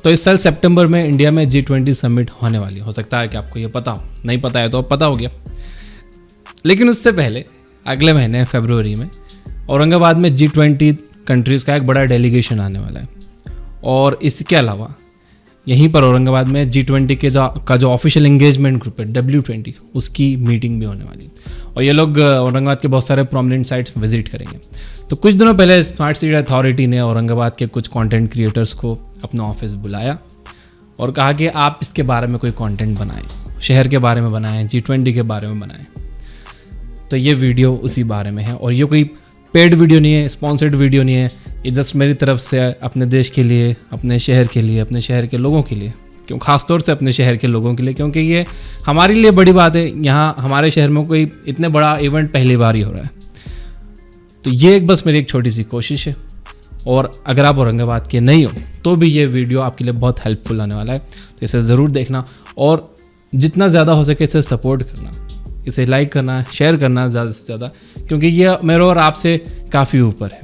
तो इस साल सितंबर में इंडिया में G20 समिट होने वाली हो सकता है कि आपको ये पता हो, नहीं पता है तो अब पता हो गया। लेकिन उससे पहले अगले महीने फरवरी में औरंगाबाद में G20 कंट्रीज़ का एक बड़ा डेलीगेशन आने वाला है। और इसके अलावा यहीं पर औरंगाबाद में G20 का जो ऑफिशियल एंगेजमेंट ग्रुप है W20, उसकी मीटिंग भी होने वाली। और ये लोग औरंगाबाद के बहुत सारे प्रोमिनेंट साइट्स विजिट करेंगे। तो कुछ दिनों पहले स्मार्ट सिटी अथॉरिटी ने औरंगाबाद के कुछ कंटेंट क्रिएटर्स को अपना ऑफिस बुलाया और कहा कि आप इसके बारे में कोई कंटेंट बनाएं, शहर के बारे में बनाएं, G20 के बारे में बनाएं। तो ये वीडियो उसी बारे में है और ये कोई पेड वीडियो नहीं है, स्पॉन्सर्ड वीडियो नहीं है, ये जस्ट मेरी तरफ से अपने देश के लिए, अपने शहर के लिए, अपने शहर के लोगों के लिए, क्यों खासतौर से अपने शहर के लोगों के लिए, क्योंकि ये हमारे लिए बड़ी बात है। यहाँ हमारे शहर में कोई इतने बड़ा इवेंट पहली बार ही हो रहा है। तो ये बस मेरी एक छोटी सी कोशिश है और अगर आप औरंगाबाद के नहीं हो तो भी ये वीडियो आपके लिए बहुत हेल्पफुल आने वाला है। तो इसे ज़रूर देखना और जितना ज़्यादा हो सके इसे सपोर्ट करना, इसे लाइक करना, शेयर करना ज़्यादा से ज़्यादा, क्योंकि ये मेरे और आपसे काफ़ी ऊपर है।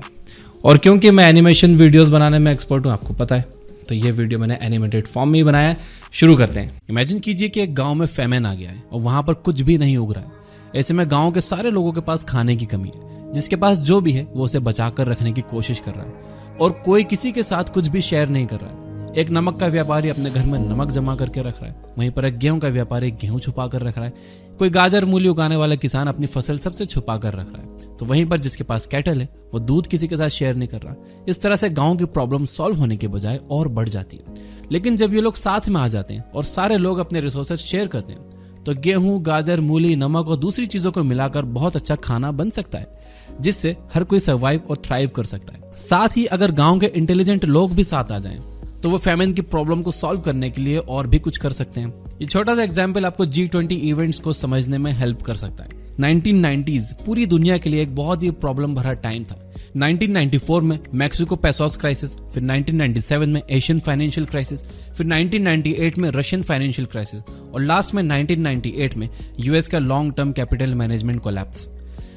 और क्योंकि मैं एनिमेशन वीडियोस बनाने में एक्सपर्ट हूँ, आपको पता है, तो ये वीडियो मैंने एनिमेटेड फॉर्म में ही बनाया है। शुरू करते हैं। इमेजिन कीजिए कि एक गांव में फेमेन आ गया है और वहाँ पर कुछ भी नहीं उग रहा है। ऐसे में गांव के सारे लोगों के पास खाने की कमी है। जिसके पास जो भी है वो उसे बचा कर रखने की कोशिश कर रहा है और कोई किसी के साथ कुछ भी शेयर नहीं कर रहा है। एक नमक का व्यापारी अपने घर में नमक जमा करके रख रहा है, वहीं पर एक गेहूं का व्यापारी गेहूं छुपा कर रख रहा है, कोई गाजर मूली उगाने वाला किसान अपनी फसल सबसे छुपा कर रख रहा है। तो वहीं पर जिसके पास कैटल है वो दूध किसी के साथ शेयर नहीं कर रहा। इस तरह से गांव की प्रॉब्लम सॉल्व होने के बजाय और बढ़ जाती है। लेकिन जब ये लोग साथ में आ जाते हैं और सारे लोग अपने रिसोर्सेज शेयर करते हैं तो गेहूं, गाजर, मूली, नमक और दूसरी चीजों को मिलाकर बहुत अच्छा खाना बन सकता है, जिससे हर कोई सर्वाइव और थ्राइव कर सकता है। साथ ही अगर गांव के इंटेलिजेंट लोग भी साथ आ जाएं तो वो फैमिन की प्रॉब्लम को सॉल्व करने के लिए और भी कुछ कर सकते हैं। ये छोटा सा एग्जांपल आपको G20 इवेंट्स को समझने में हेल्प कर सकता है। 1990s पूरी दुनिया के लिए एक बहुत ही प्रॉब्लम भरा टाइम था। 1994 में मैक्सिको पेसोस क्राइसिस, फिर 1997 में एशियन फाइनेंशियल क्राइसिस, फिर 1998 में रशियन फाइनेंशियल क्राइसिस और लास्ट में 1998 में यूएस का long term capital management collapse.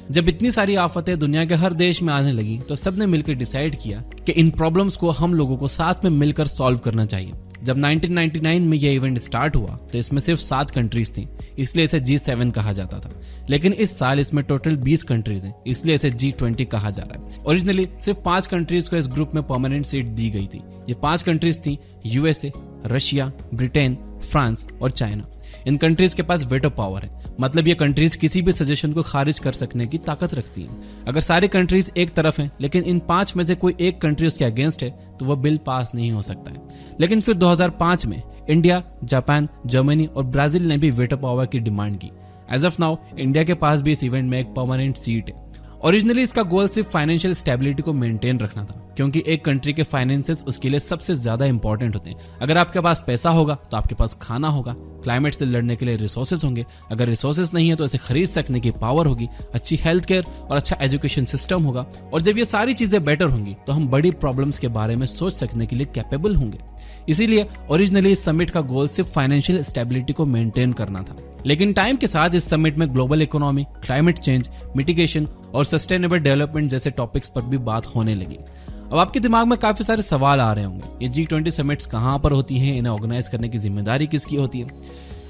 जब इतनी सारी आफतें दुनिया के हर देश में आने लगी तो सबने मिलकर डिसाइड किया कि इन प्रॉब्लम्स को हम लोगों को साथ में मिलकर सॉल्व करना चाहिए। जब 1999 में यह इवेंट स्टार्ट हुआ तो इसमें सिर्फ 7 कंट्रीज थी, इसलिए इसे G7 कहा जाता था। लेकिन इस साल इसमें टोटल 20 कंट्रीज हैं, इसलिए इसे G20 कहा जा रहा है। ओरिजिनली सिर्फ 5 कंट्रीज को इस ग्रुप में परमानेंट सीट दी गई थी। ये 5 कंट्रीज थी USA, रशिया, ब्रिटेन, फ्रांस और चाइना। इन कंट्रीज के पास वेटो पावर है, मतलब ये कंट्रीज किसी भी सजेशन को खारिज कर सकने की ताकत रखती हैं। अगर सारी कंट्रीज एक तरफ हैं लेकिन इन 5 में से कोई एक कंट्री उसके अगेंस्ट है तो वह बिल पास नहीं हो सकता है। लेकिन फिर 2005 में इंडिया, जापान, जर्मनी और ब्राजील ने भी वेटो पावर की डिमांड की। एज ऑफ नाउ इंडिया के पास भी इस इवेंट में एक परमानेंट सीट है। ओरिजिनली इसका गोल सिर्फ फाइनेंशियल स्टेबिलिटी को मेंटेन रखना था, क्योंकि एक कंट्री के फाइनेंसेस उसके लिए सबसे ज्यादा इंपॉर्टेंट होते हैं। अगर आपके पास पैसा होगा तो आपके पास खाना होगा, क्लाइमेट से लड़ने के लिए रिसोर्सेज होंगे, अगर रिसोर्सेज नहीं है तो इसे खरीद सकने की पावर होगी, अच्छी हेल्थ केयर और अच्छा एजुकेशन सिस्टम होगा। और जब ये सारी चीजें बेटर होंगी तो हम बड़ी प्रॉब्लम्स के बारे में सोच सकने के लिए कैपेबल होंगे। इसीलिए ओरिजिनली इस समिट का गोल सिर्फ फाइनेंशियल स्टेबिलिटी को मेंटेन करना था। लेकिन टाइम के साथ इस समिट में global economy, climate change, mitigation और सस्टेनेबल डेवलपमेंट जैसे टॉपिक्स पर भी बात होने लगी। अब आपके दिमाग में काफी सारे सवाल आ रहे होंगे, ये G20 समिट्स कहां पर होती हैं, इन्हें ऑर्गेनाइज करने की जिम्मेदारी किसकी होती है?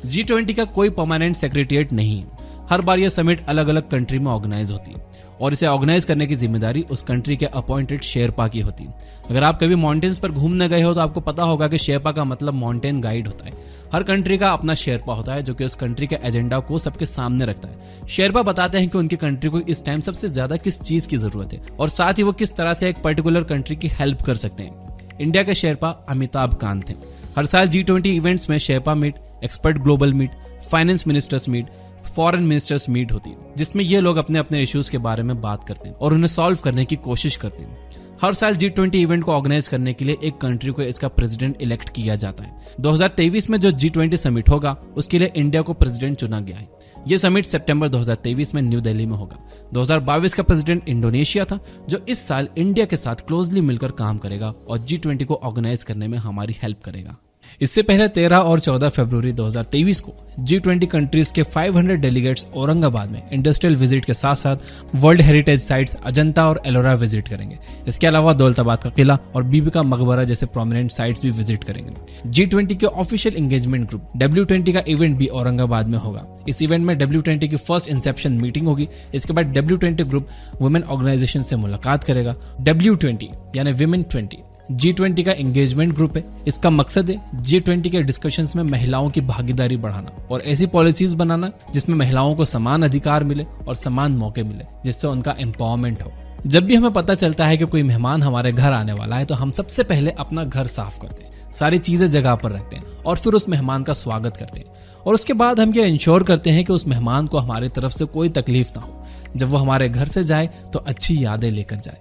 G20 का कोई परमानेंट सेक्रेटरिएट नहीं है। हर बार यह समिट अलग अलग कंट्री में ऑर्गेनाइज होती है और इसे ऑर्गेनाइज करने की जिम्मेदारी उस कंट्री के अपॉइंटेड शेरपा की होती है। अगर आप कभी माउंटेन्स पर घूमने गए हो तो आपको पता होगा कि शेरपा का मतलब माउंटेन गाइड होता है। हर कंट्री का अपना शेरपा होता है जो कि उस कंट्री के एजेंडा को सबके सामने रखता है। शेरपा बताते हैं कि उनकी कंट्री को इस टाइम सबसे ज्यादा किस चीज की जरूरत है और साथ ही वो किस तरह से एक पर्टिकुलर कंट्री की हेल्प कर सकते हैं। इंडिया के शेरपा अमिताभ कांत थे। हर साल G20 इवेंट्स में sherpa meet, expert global meet, finance ministers meet, foreign ministers meet होती है, जिसमें ये लोग अपने अपने इश्यूज के बारे में बात करते हैं और उन्हें सॉल्व करने की कोशिश करते हैं। हर साल G20 इवेंट को ऑर्गेनाइज करने के लिए एक कंट्री को इसका प्रेसिडेंट इलेक्ट किया जाता है। 2023 में जो G20 समिट होगा उसके लिए इंडिया को प्रेसिडेंट चुना गया है। यह समिट सितंबर 2023 में न्यू दिल्ली में होगा। 2022 का प्रेसिडेंट इंडोनेशिया था, जो इस साल इंडिया के साथ क्लोजली मिलकर काम करेगा और G20 को ऑर्गेनाइज करने में हमारी हेल्प करेगा। इससे पहले 13 और 14 फरवरी 2023 को G20 कंट्रीज के 500 डेलीगेट्स औरंगाबाद में इंडस्ट्रियल विजिट के साथ साथ वर्ल्ड हेरिटेज साइट्स अजंता और एलोरा विजिट करेंगे। इसके अलावा दौलताबाद का किला और बीबी का मकबरा जैसे प्रोमिनेंट साइट्स भी विजिट करेंगे। G20 के ऑफिशियल एंगेजमेंट ग्रुप W20 का इवेंट भी औरंगाबाद में होगा। इस इवेंट में W20 की फर्स्ट इंसेप्शन मीटिंग होगी। इसके बाद W20 ग्रुप वुमेन ऑर्गेनाइजेशन से मुलाकात करेगा। W20 यानी विमेन 20 G20 का एंगेजमेंट ग्रुप है। इसका मकसद है G20 के डिस्कशंस में महिलाओं की भागीदारी बढ़ाना और ऐसी पॉलिसीज बनाना जिसमें महिलाओं को समान अधिकार मिले और समान मौके मिले, जिससे उनका एम्पावरमेंट हो। जब भी हमें पता चलता है कि कोई मेहमान हमारे घर आने वाला है तो हम सबसे पहले अपना घर साफ करते हैं, सारी चीजें जगह पर रखते हैं और फिर उस मेहमान का स्वागत करते हैं। और उसके बाद हम ये इंश्योर करते हैं कि उस मेहमान को हमारी तरफ से कोई तकलीफ ना हो। जब वो हमारे घर से जाए तो अच्छी यादें लेकर जाए।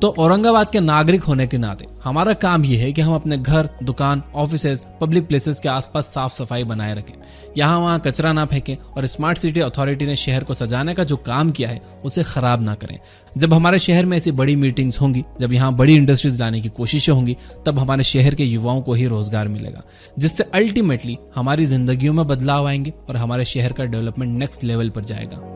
तो औरंगाबाद के नागरिक होने के नाते हमारा काम यह है कि हम अपने घर, दुकान, ऑफिसेज, पब्लिक प्लेसेस के आसपास साफ सफाई बनाए रखें, यहाँ वहाँ कचरा ना फेंकें और स्मार्ट सिटी अथॉरिटी ने शहर को सजाने का जो काम किया है उसे खराब ना करें। जब हमारे शहर में ऐसी बड़ी मीटिंग्स होंगी, जब यहाँ बड़ी इंडस्ट्रीज लाने की कोशिशें होंगी, तब हमारे शहर के युवाओं को ही रोजगार मिलेगा, जिससे अल्टीमेटली हमारी जिंदगियों में बदलाव आएंगे और हमारे शहर का डेवलपमेंट नेक्स्ट लेवल पर जाएगा।